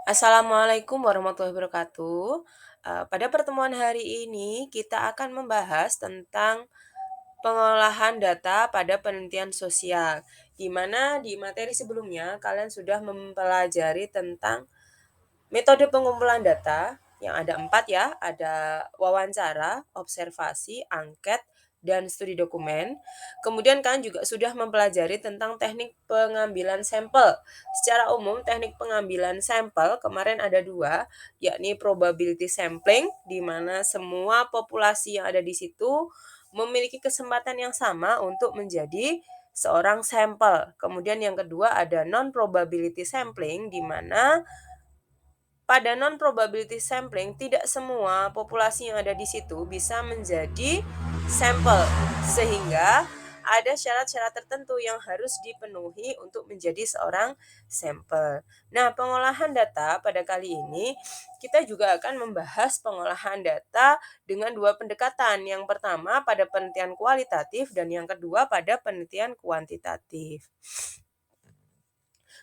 Assalamualaikum warahmatullahi wabarakatuh. Pada pertemuan hari ini kita akan membahas tentang pengolahan data pada penelitian sosial, di mana di materi sebelumnya kalian sudah mempelajari tentang metode pengumpulan data yang ada 4 ya, ada wawancara, observasi, angket, dan studi dokumen. Kemudian kalian juga sudah mempelajari tentang teknik pengambilan sampel. Secara umum teknik pengambilan sampel kemarin ada 2, yakni probability sampling, di mana semua populasi yang ada di situ memiliki kesempatan yang sama untuk menjadi seorang sampel. Kemudian yang kedua ada non-probability sampling, di mana pada non-probability sampling, tidak semua populasi yang ada di situ bisa menjadi sampel, sehingga ada syarat-syarat tertentu yang harus dipenuhi untuk menjadi seorang sampel. Nah, pengolahan data pada kali ini kita juga akan membahas pengolahan data dengan 2 pendekatan. Yang pertama pada penelitian kualitatif dan yang kedua pada penelitian kuantitatif.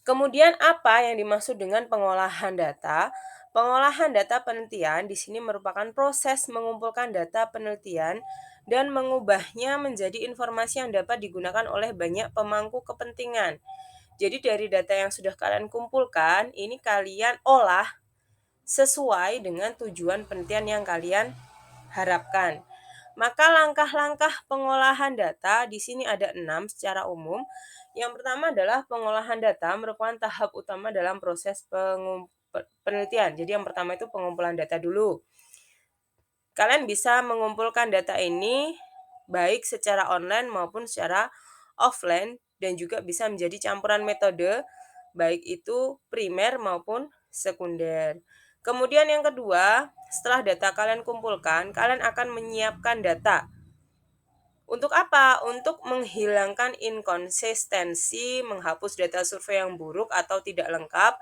Kemudian apa yang dimaksud dengan pengolahan data? Pengolahan data penelitian di sini merupakan proses mengumpulkan data penelitian dan mengubahnya menjadi informasi yang dapat digunakan oleh banyak pemangku kepentingan. Jadi dari data yang sudah kalian kumpulkan, ini kalian olah sesuai dengan tujuan penelitian yang kalian harapkan. Maka langkah-langkah pengolahan data di sini ada 6 secara umum. Yang pertama adalah pengolahan data merupakan tahap utama dalam proses penelitian. Jadi yang pertama itu pengumpulan data dulu. Kalian bisa mengumpulkan data ini baik secara online maupun secara offline dan juga bisa menjadi campuran metode baik itu primer maupun sekunder. Kemudian yang kedua, setelah data kalian kumpulkan, kalian akan menyiapkan data. Untuk apa? Untuk menghilangkan inkonsistensi, menghapus data survei yang buruk atau tidak lengkap,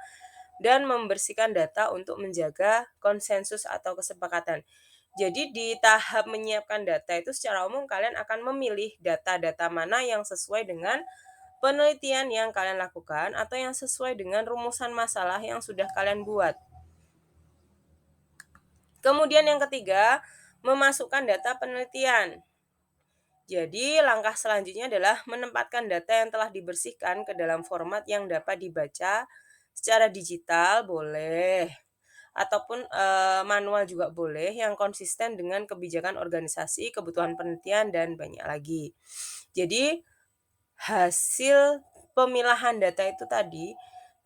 dan membersihkan data untuk menjaga konsensus atau kesepakatan. Jadi di tahap menyiapkan data itu secara umum kalian akan memilih data-data mana yang sesuai dengan penelitian yang kalian lakukan atau yang sesuai dengan rumusan masalah yang sudah kalian buat. Kemudian yang ketiga, memasukkan data penelitian. Jadi, langkah selanjutnya adalah menempatkan data yang telah dibersihkan ke dalam format yang dapat dibaca secara digital boleh, ataupun manual juga boleh, yang konsisten dengan kebijakan organisasi, kebutuhan penelitian, dan banyak lagi. Jadi, hasil pemilahan data itu tadi,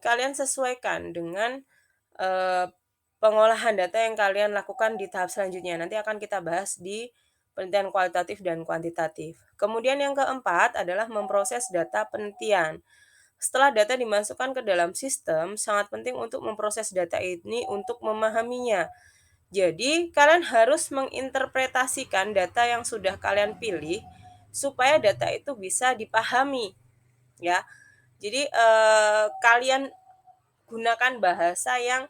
kalian sesuaikan dengan pengolahan data yang kalian lakukan di tahap selanjutnya. Nanti akan kita bahas di penelitian kualitatif dan kuantitatif. Kemudian yang keempat adalah memproses data penelitian. Setelah data dimasukkan ke dalam sistem, sangat penting untuk memproses data ini untuk memahaminya. Jadi, kalian harus menginterpretasikan data yang sudah kalian pilih supaya data itu bisa dipahami, ya. Jadi, kalian gunakan bahasa yang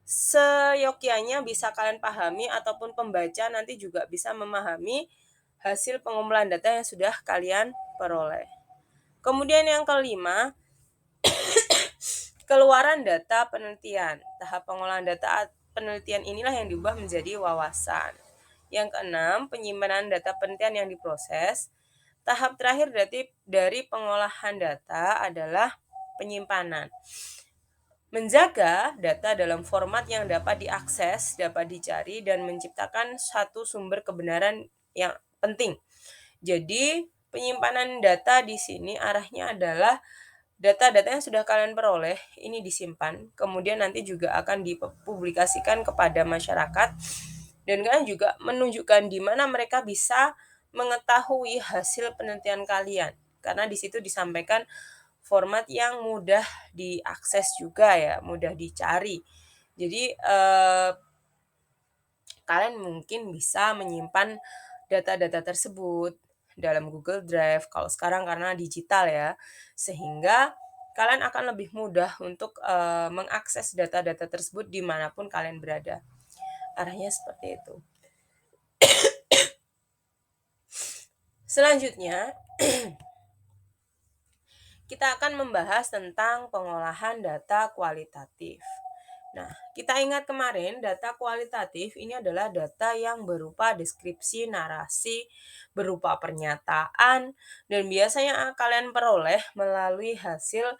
seyogyanya bisa kalian pahami ataupun pembaca nanti juga bisa memahami hasil pengumpulan data yang sudah kalian peroleh. Kemudian yang kelima, keluaran data penelitian. Tahap pengolahan data penelitian inilah yang diubah menjadi wawasan. Yang keenam, penyimpanan data penelitian yang diproses. Tahap terakhir dari pengolahan data adalah penyimpanan. Menjaga data dalam format yang dapat diakses, dapat dicari, dan menciptakan satu sumber kebenaran yang penting. Jadi, penyimpanan data di sini arahnya adalah data-data yang sudah kalian peroleh ini disimpan, kemudian nanti juga akan dipublikasikan kepada masyarakat, dan kalian juga menunjukkan di mana mereka bisa mengetahui hasil penelitian kalian. Karena di situ disampaikan format yang mudah diakses juga ya, mudah dicari. Jadi kalian mungkin bisa menyimpan data-data tersebut dalam Google Drive kalau sekarang karena digital ya, sehingga kalian akan lebih mudah untuk mengakses data-data tersebut dimanapun kalian berada. Arahnya seperti itu. Selanjutnya, kita akan membahas tentang pengolahan data kualitatif. Nah, kita ingat kemarin data kualitatif ini adalah data yang berupa deskripsi, narasi, berupa pernyataan, dan biasanya kalian peroleh melalui hasil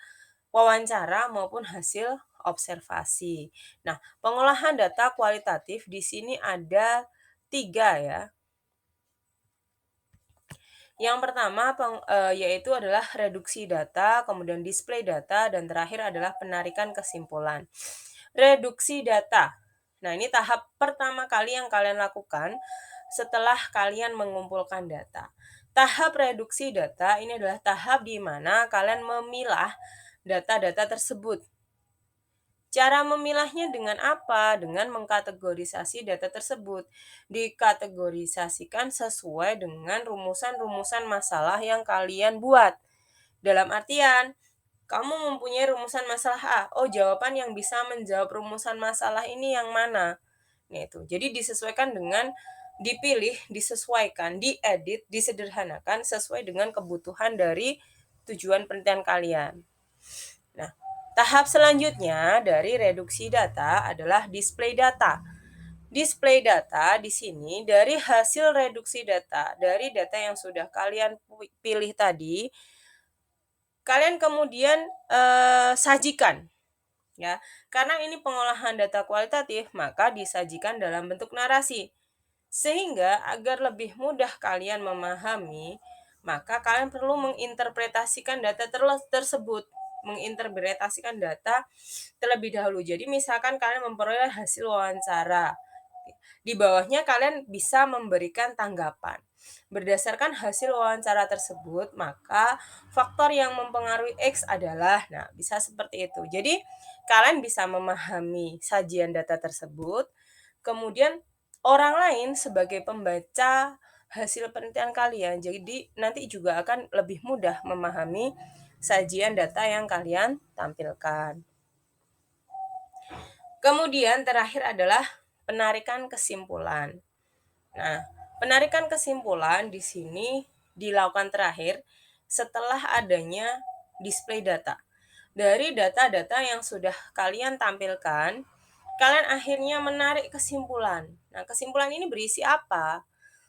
wawancara maupun hasil observasi. Nah, pengolahan data kualitatif di sini ada tiga ya. Yang pertama yaitu adalah reduksi data, kemudian display data, dan terakhir adalah penarikan kesimpulan. Reduksi data. Nah, ini tahap pertama kali yang kalian lakukan setelah kalian mengumpulkan data. Tahap reduksi data ini adalah tahap di mana kalian memilah data-data tersebut. Cara memilahnya dengan apa? Dengan mengkategorisasi data tersebut. Dikategorisasikan sesuai dengan rumusan-rumusan masalah yang kalian buat. Dalam artian, kamu mempunyai rumusan masalah A. Oh, jawaban yang bisa menjawab rumusan masalah ini yang mana? Nah, itu. Jadi disesuaikan dengan dipilih, disesuaikan, diedit, disederhanakan sesuai dengan kebutuhan dari tujuan penelitian kalian. Nah, tahap selanjutnya dari reduksi data adalah display data. Display data di sini dari hasil reduksi data, dari data yang sudah kalian pilih tadi, kalian kemudian sajikan ya. Karena ini pengolahan data kualitatif, maka disajikan dalam bentuk narasi. Sehingga agar lebih mudah kalian memahami, maka kalian perlu menginterpretasikan data tersebut, menginterpretasikan data terlebih dahulu. Jadi misalkan kalian memperoleh hasil wawancara, di bawahnya kalian bisa memberikan tanggapan. Berdasarkan hasil wawancara tersebut, maka faktor yang mempengaruhi X adalah, nah bisa seperti itu. Jadi kalian bisa memahami sajian data tersebut, kemudian orang lain sebagai pembaca hasil penelitian kalian, jadi nanti juga akan lebih mudah memahami sajian data yang kalian tampilkan. Kemudian terakhir adalah penarikan kesimpulan. Nah, penarikan kesimpulan di sini dilakukan terakhir setelah adanya display data. Dari data-data yang sudah kalian tampilkan, kalian akhirnya menarik kesimpulan. Nah, kesimpulan ini berisi apa?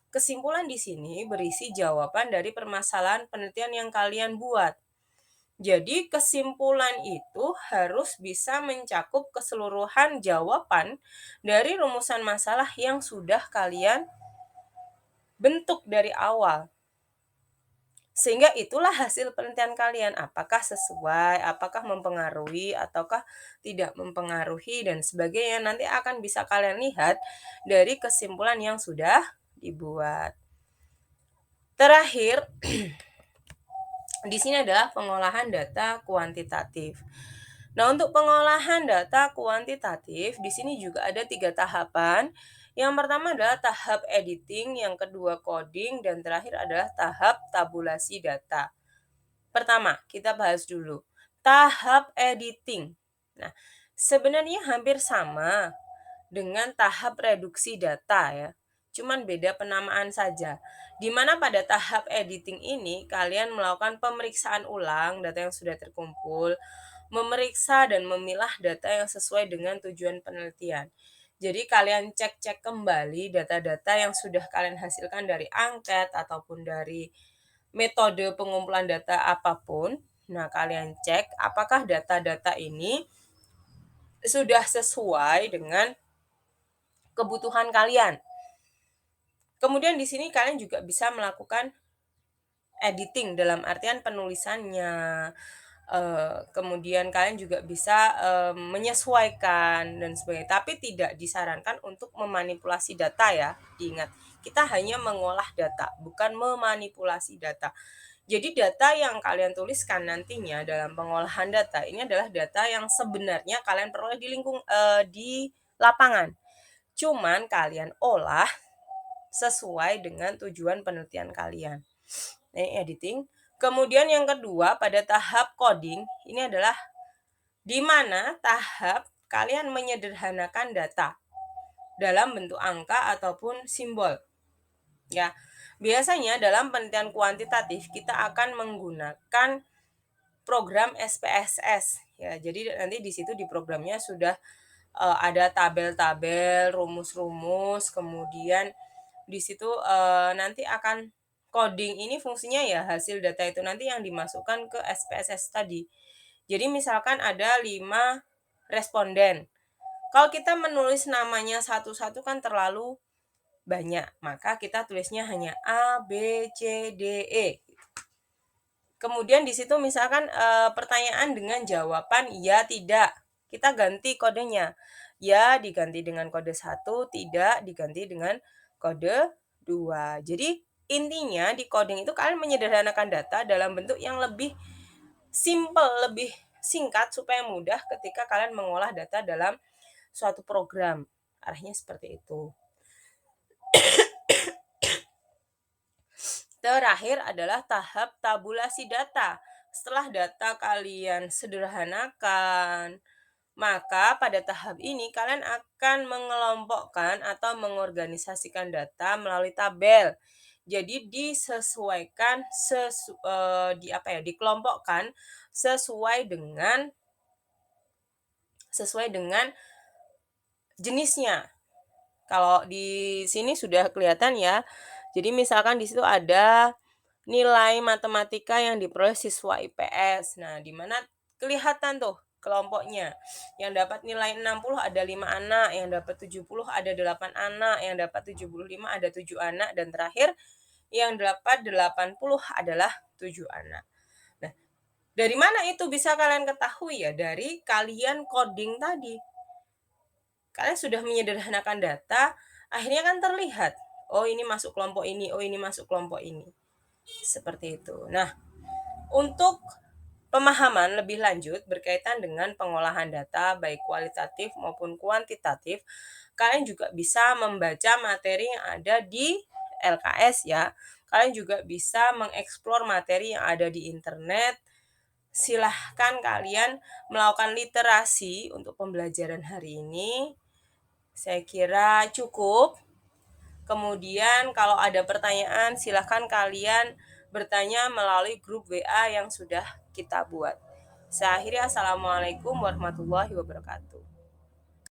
Kesimpulan di sini berisi jawaban dari permasalahan penelitian yang kalian buat. Jadi kesimpulan itu harus bisa mencakup keseluruhan jawaban dari rumusan masalah yang sudah kalian bentuk dari awal. Sehingga itulah hasil penelitian kalian. Apakah sesuai, apakah mempengaruhi, ataukah tidak mempengaruhi, dan sebagainya. Nanti akan bisa kalian lihat dari kesimpulan yang sudah dibuat. Terakhir, di sini adalah pengolahan data kuantitatif. Nah, untuk pengolahan data kuantitatif, di sini juga ada 3 tahapan. Yang pertama adalah tahap editing, yang kedua coding, dan terakhir adalah tahap tabulasi data. Pertama, kita bahas dulu tahap editing. Nah, sebenarnya hampir sama dengan tahap reduksi data ya. Cuman beda penamaan saja. Di mana pada tahap editing ini kalian melakukan pemeriksaan ulang data yang sudah terkumpul, memeriksa dan memilah data yang sesuai dengan tujuan penelitian. Jadi kalian cek-cek kembali data-data yang sudah kalian hasilkan dari angket ataupun dari metode pengumpulan data apapun. Nah, kalian cek apakah data-data ini sudah sesuai dengan kebutuhan kalian. Kemudian di sini kalian juga bisa melakukan editing dalam artian penulisannya. Kemudian kalian juga bisa menyesuaikan dan sebagainya. Tapi tidak disarankan untuk memanipulasi data ya. Diingat, kita hanya mengolah data, bukan memanipulasi data. Jadi data yang kalian tuliskan nantinya dalam pengolahan data ini adalah data yang sebenarnya kalian peroleh di lapangan. Cuman kalian olah sesuai dengan tujuan penelitian kalian. Ini editing. Kemudian yang kedua pada tahap coding ini adalah di mana tahap kalian menyederhanakan data dalam bentuk angka ataupun simbol. Ya. Biasanya dalam penelitian kuantitatif kita akan menggunakan program SPSS ya. Jadi nanti di situ di programnya sudah ada tabel-tabel, rumus-rumus, kemudian di situ, nanti akan coding ini fungsinya ya hasil data itu nanti yang dimasukkan ke SPSS tadi. Jadi misalkan ada 5 responden, kalau kita menulis namanya satu-satu kan terlalu banyak, maka kita tulisnya hanya A, B, C, D, E. Kemudian di situ misalkan pertanyaan dengan jawaban ya tidak, kita ganti kodenya. Ya diganti dengan kode 1, tidak diganti dengan kode 2. Jadi intinya di coding itu kalian menyederhanakan data dalam bentuk yang lebih simple, lebih singkat supaya mudah ketika kalian mengolah data dalam suatu program. Arahnya seperti itu. Terakhir adalah tahap tabulasi data. Setelah data kalian sederhanakan, maka pada tahap ini kalian akan mengelompokkan atau mengorganisasikan data melalui tabel. Jadi disesuaikan dikelompokkan sesuai dengan jenisnya. Kalau di sini sudah kelihatan ya. Jadi misalkan di situ ada nilai matematika yang diperoleh siswa IPS. Nah, di mana kelihatan tuh kelompoknya. Yang dapat nilai 60 ada 5 anak, yang dapat 70 ada 8 anak, yang dapat 75 ada 7 anak, dan terakhir yang dapat 80 adalah 7 anak. Nah, dari mana itu bisa kalian ketahui ya? Dari kalian coding tadi. Kalian sudah menyederhanakan data, akhirnya kan terlihat, oh ini masuk kelompok ini, oh ini masuk kelompok ini. Seperti itu. Nah, untuk pemahaman lebih lanjut berkaitan dengan pengolahan data baik kualitatif maupun kuantitatif, kalian juga bisa membaca materi yang ada di LKS ya. Kalian juga bisa mengeksplor materi yang ada di internet. Silahkan kalian melakukan literasi untuk pembelajaran hari ini. Saya kira cukup. Kemudian kalau ada pertanyaan silahkan kalian bertanya melalui grup WA yang sudah kita buat. Saya akhiri, assalamualaikum warahmatullahi wabarakatuh.